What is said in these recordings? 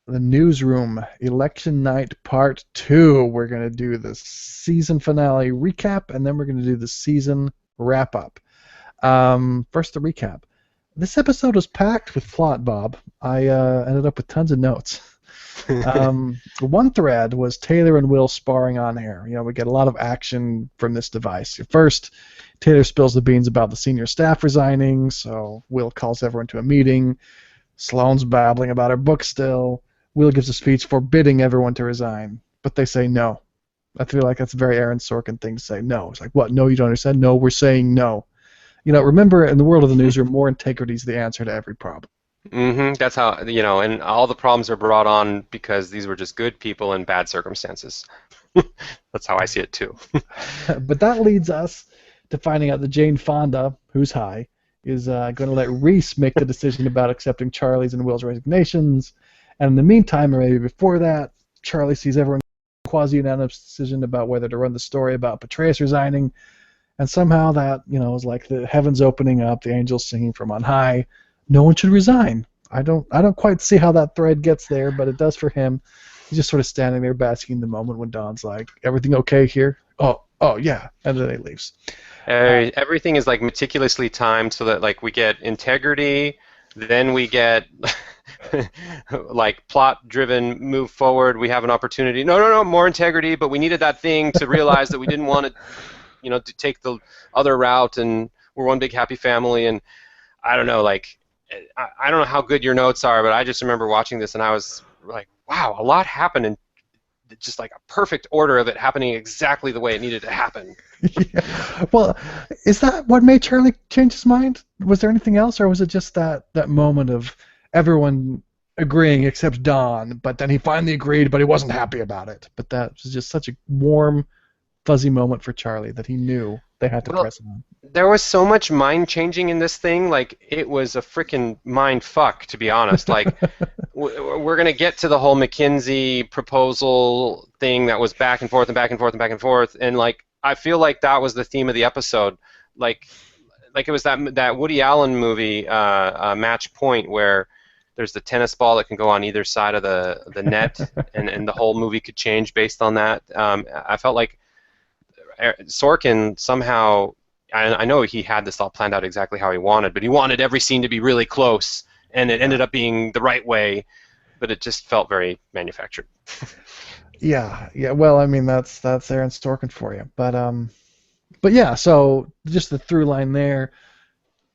the Newsroom Election Night Part 2. We're going to do the season finale recap, and then we're going to do the season wrap-up. First, the recap. This episode was packed with plot, Bob. I ended up with tons of notes. One thread was Taylor and Will sparring on air. We get a lot of action from this device. First, Taylor spills the beans about the senior staff resigning, so Will calls everyone to a meeting. Sloane's babbling about her book still. Will gives a speech forbidding everyone to resign, but they say no. I feel like that's a very Aaron Sorkin thing to say. No. It's like, what? No, you don't understand? No, we're saying no. Remember, in the world of the newsroom, more integrity is the answer to every problem. That's how, and all the problems are brought on because these were just good people in bad circumstances. That's how I see it, too. But that leads us to finding out that Jane Fonda, who's high, is going to let Reese make the decision about accepting Charlie's and Will's resignations. And in the meantime, or maybe before that, Charlie sees everyone quasi-unanimous decision about whether to run the story about Petraeus resigning. And somehow that, is like the heavens opening up, the angels singing from on high. No one should resign. I don't quite see how that thread gets there, but it does for him. He's just sort of standing there basking in the moment when Don's like, everything okay here? Oh yeah, and then he leaves. Everything is like meticulously timed so that like we get integrity, then we get like plot-driven move forward. We have an opportunity. No, more integrity, but we needed that thing to realize that we didn't want to, to take the other route, and we're one big happy family. And I don't know, like, I don't know how good your notes are, but I just remember watching this and I was like, wow, a lot happened in just like a perfect order of it happening exactly the way it needed to happen. Yeah. Well, is that what made Charlie change his mind? Was there anything else, or was it just that moment of everyone agreeing except Don, but then he finally agreed, but he wasn't happy about it? But that was just such a warm, fuzzy moment for Charlie that he knew they had to press him on. There was so much mind changing in this thing, like it was a freaking mind fuck, to be honest. Like we're gonna get to the whole McKinsey proposal thing that was back and forth and back and forth and back and forth, and like I feel like that was the theme of the episode, like it was that Woody Allen movie, Match Point, where there's the tennis ball that can go on either side of the net, and the whole movie could change based on that. I felt like Sorkin somehow, I know he had this all planned out exactly how he wanted, but he wanted every scene to be really close, and it ended up being the right way, but it just felt very manufactured. Yeah. Well, I mean, that's Aaron Sorkin for you, but yeah. So just the through line there.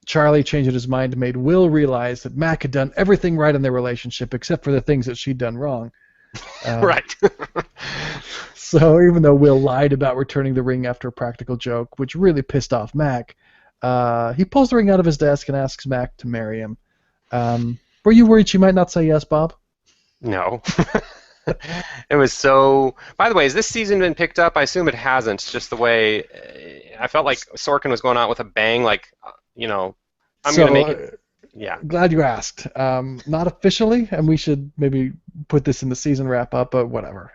Charlie changing his mind made Will realize that Mac had done everything right in their relationship except for the things that she'd done wrong. Right. So even though Will lied about returning the ring after a practical joke, which really pissed off Mac, he pulls the ring out of his desk and asks Mac to marry him. Were you worried she might not say yes, Bob? No. It was so... By the way, has this season been picked up? I assume it hasn't, just the way... I felt like Sorkin was going out with a bang, like, I'm going to make it... Yeah. Glad you asked. Not officially, and we should maybe put this in the season wrap-up, but whatever.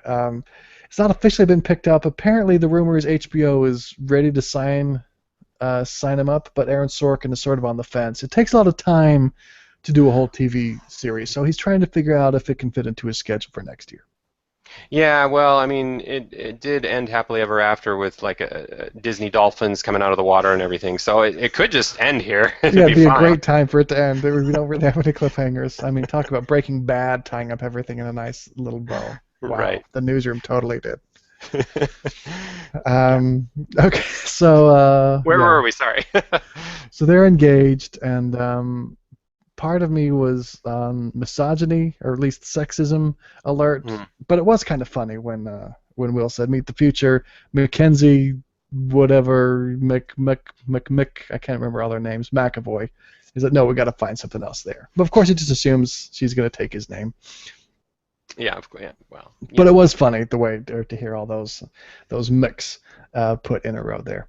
It's not officially been picked up. Apparently, the rumor is HBO is ready to sign him up, but Aaron Sorkin is sort of on the fence. It takes a lot of time to do a whole TV series, so he's trying to figure out if it can fit into his schedule for next year. Yeah, well, I mean, it did end happily ever after with like Disney dolphins coming out of the water and everything, so it could just end here. It'd be a great time for it to end. We don't really have any cliffhangers. I mean, talk about Breaking Bad tying up everything in a nice little bow. Wow, right. The Newsroom totally did. Okay, so... Where were we? Sorry. So they're engaged, and part of me was misogyny, or at least sexism alert, but it was kind of funny when Will said, meet the future, Mackenzie, whatever, I can't remember all their names, McAvoy. He said, no, we got to find something else there. But of course he just assumes she's going to take his name. Yeah, of course. Yeah, well. Yeah. But it was funny the way to hear all those mix put in a row there.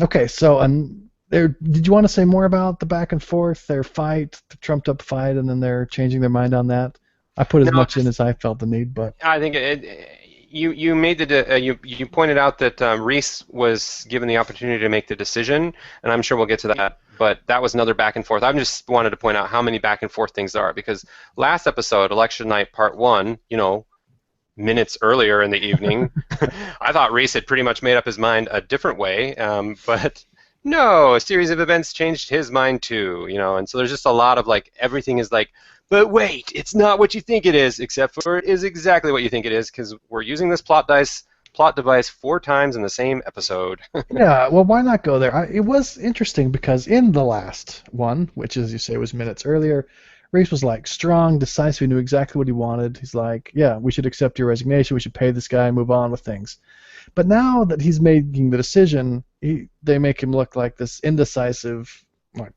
Okay, so did you want to say more about the back and forth, their fight, the trumped up fight, and then they're changing their mind on that? I put as much in as I felt the need, but I think you made you pointed out that Reese was given the opportunity to make the decision, and I'm sure we'll get to that. But that was another back and forth. I just wanted to point out how many back and forth things there are, because last episode, Election Night Part 1, minutes earlier in the evening, I thought Reese had pretty much made up his mind a different way, but no, a series of events changed his mind too, and so there's just a lot of like, everything is like, but wait, it's not what you think it is, except for it is exactly what you think it is, because we're using this plot device 4 times in the same episode. Yeah, well, why not go there? It was interesting because in the last one, which, as you say, was minutes earlier, Reese was like strong, decisive, he knew exactly what he wanted. He's like, yeah, we should accept your resignation, we should pay this guy and move on with things. But now that he's making the decision, they make him look like this indecisive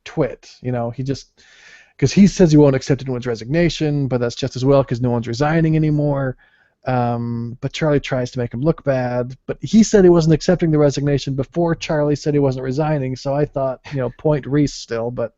twit. He just, because he says he won't accept anyone's resignation, but that's just as well because no one's resigning anymore. But Charlie tries to make him look bad. But he said he wasn't accepting the resignation before Charlie said he wasn't resigning. So I thought, point Reese still, but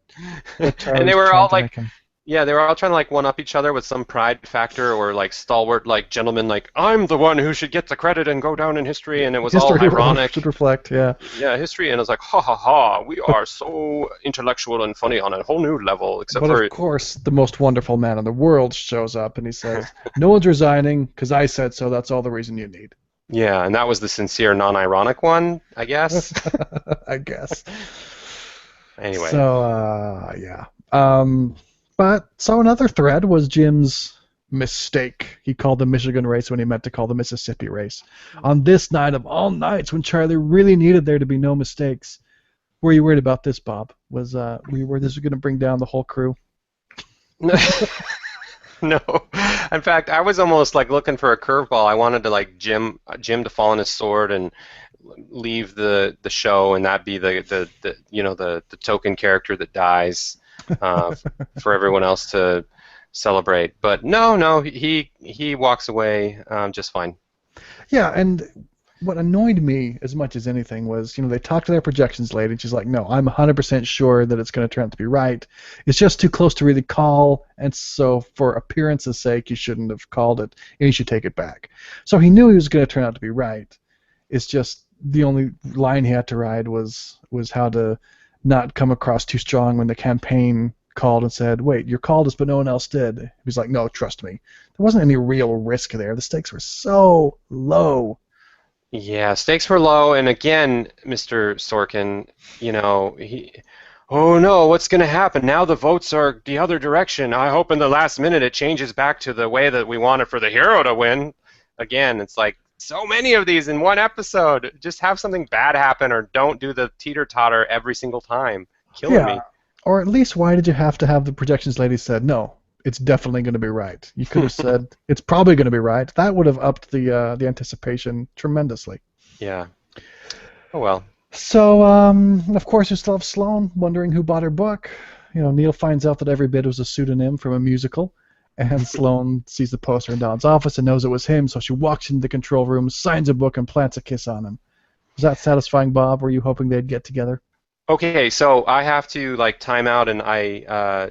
And they were all like, yeah, they were all trying to like one up each other with some pride factor or like stalwart like gentlemen, like I'm the one who should get the credit and go down in history, and it was all ironic. Should reflect, yeah. Yeah, history, and I was like, ha ha ha, we are so intellectual and funny on a whole new level. But of course, the most wonderful man in the world shows up and he says, no one's resigning because I said so. That's all the reason you need. Yeah, and that was the sincere, non-ironic one, I guess. I guess. Anyway. So yeah. So another thread was Jim's mistake. He called the Michigan race when he meant to call the Mississippi race. On this night of all nights, when Charlie really needed there to be no mistakes. Were you worried about this, Bob? Were you worried this was going to bring down the whole crew? No. In fact, I was almost like looking for a curveball. I wanted to like Jim to fall on his sword and leave the show, and that be the token character that dies. For everyone else to celebrate, but no, he walks away just fine. Yeah, and what annoyed me as much as anything was, they talked to their projections lady, and she's like, no, I'm 100% sure that it's going to turn out to be right. It's just too close to really call, and so for appearance's sake, you shouldn't have called it, and you should take it back. So he knew he was going to turn out to be right. It's just the only line he had to ride was how to not come across too strong when the campaign called and said, wait, you called us but no one else did. He's like, no, trust me. There wasn't any real risk there. The stakes were so low. Yeah, stakes were low, and again, Mr. Sorkin, oh no, what's going to happen? Now the votes are the other direction. I hope in the last minute it changes back to the way that we wanted for the hero to win. Again, it's like, so many of these in one episode. Just have something bad happen, or don't do the teeter-totter every single time. Killing me. Or at least, why did you have to have the projections lady said, no, it's definitely going to be right? You could have said, it's probably going to be right. That would have upped the anticipation tremendously. Yeah. Oh, well. So, of course, you still have Sloane wondering who bought her book. Neil finds out that every bit was a pseudonym from a musical. And Sloane sees the poster in Don's office and knows it was him, so she walks into the control room, signs a book, and plants a kiss on him. Was that satisfying, Bob? Were you hoping they'd get together? Okay, so I have to time out, and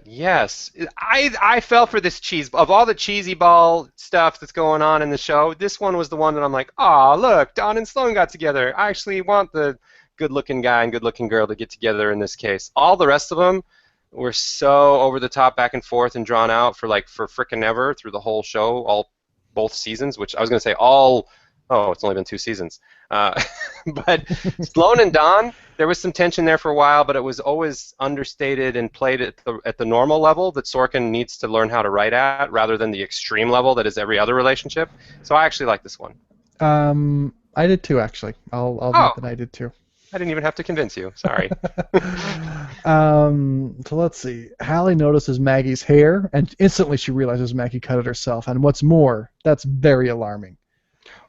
yes, I fell for this cheese. Of all the cheesy ball stuff that's going on in the show, this one was the one that I'm like, oh, look, Don and Sloane got together. I actually want the good-looking guy and good-looking girl to get together in this case. All the rest of them were so over the top, back and forth, and drawn out for frickin' ever through the whole show, both seasons. Which I was gonna say oh, it's only been 2 seasons. But Sloane and Don, there was some tension there for a while, but it was always understated and played at the normal level that Sorkin needs to learn how to write at, rather than the extreme level that is every other relationship. So I actually like this one. I did too, actually. I'll admit that I did too. I didn't even have to convince you. Sorry. So let's see. Hallie notices Maggie's hair, and instantly she realizes Maggie cut it herself. And what's more, that's very alarming.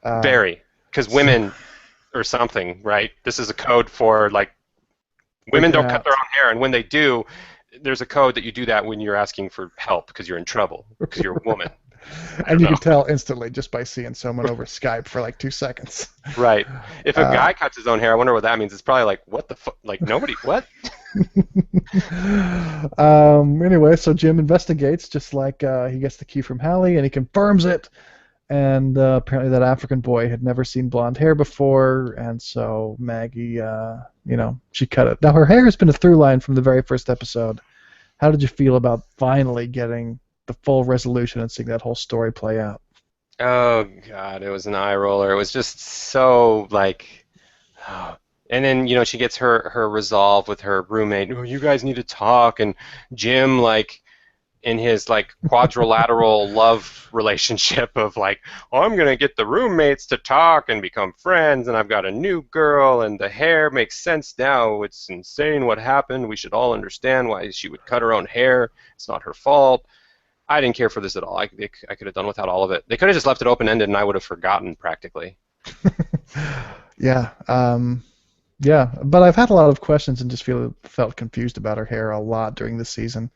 Very. Because women or something, right? This is a code for, women don't cut their own hair, and when they do, there's a code that you do that when you're asking for help because you're in trouble, because you're a woman. And you can tell instantly just by seeing someone over Skype for 2 seconds. Right. If a guy cuts his own hair, I wonder what that means. It's probably what the fuck? Nobody, what? Anyway, so Jim investigates, just he gets the key from Hallie, and he confirms it. and apparently that African boy had never seen blonde hair before, and so Maggie, she cut it. Now her hair has been a through line from the very first episode. How did you feel about finally getting the full resolution and seeing that whole story play out? Oh God, it was an eye roller. It was just so like, and then she gets her resolve with her roommate. Oh, you guys need to talk, and Jim like in his like quadrilateral love relationship of like, oh, I'm gonna get the roommates to talk and become friends, and I've got a new girl, and the hair makes sense now. It's insane what happened. We should all understand why she would cut her own hair. It's not her fault. I didn't care for this at all. I could have done without all of it. They could have just left it open-ended, and I would have forgotten practically. Yeah, yeah, but I've had a lot of questions and just felt confused about her hair a lot during the season.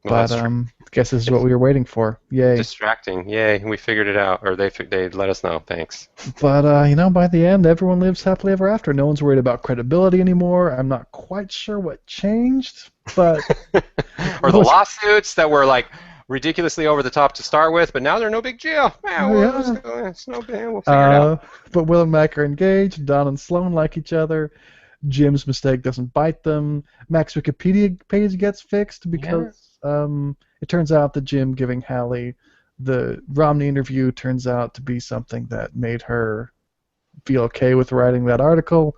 Well, But that's true. I guess this is what It's we were waiting for. Yay! distracting. Yay, we figured it out, or they let us know. Thanks. But by the end, everyone lives happily ever after. No one's worried about credibility anymore. I'm not quite sure what changed, but Or the what lawsuits that were like ridiculously over the top to start with, but now they're no big deal. yeah. It's no big. We'll figure it out. But Will and Mac are engaged. Don and Sloan like each other. Jim's mistake doesn't bite them. Mac's Wikipedia page gets fixed Yeah. because it turns out that Jim giving Hallie the Romney interview turns out to be something that made her feel okay with writing that article.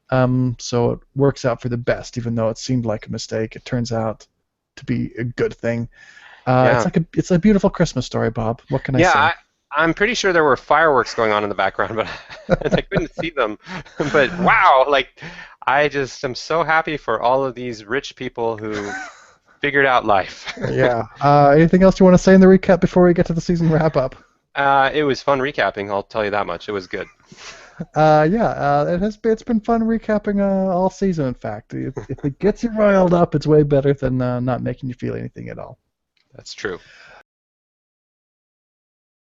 So it works out for the best, even though it seemed like a mistake. It turns out to be a good thing. Yeah. It's a beautiful Christmas story, Bob. What can I Yeah, say? I'm pretty sure there were fireworks going on in the background, but I couldn't see them. But wow, like I just am so happy for all of these rich people who figured out life. Yeah. Anything else you want to say in the recap before we get to the season wrap up? It was fun recapping, I'll tell you that much. It was good. It's been fun recapping all season. In fact, if it gets you riled up, it's way better than not making you feel anything at all. That's true.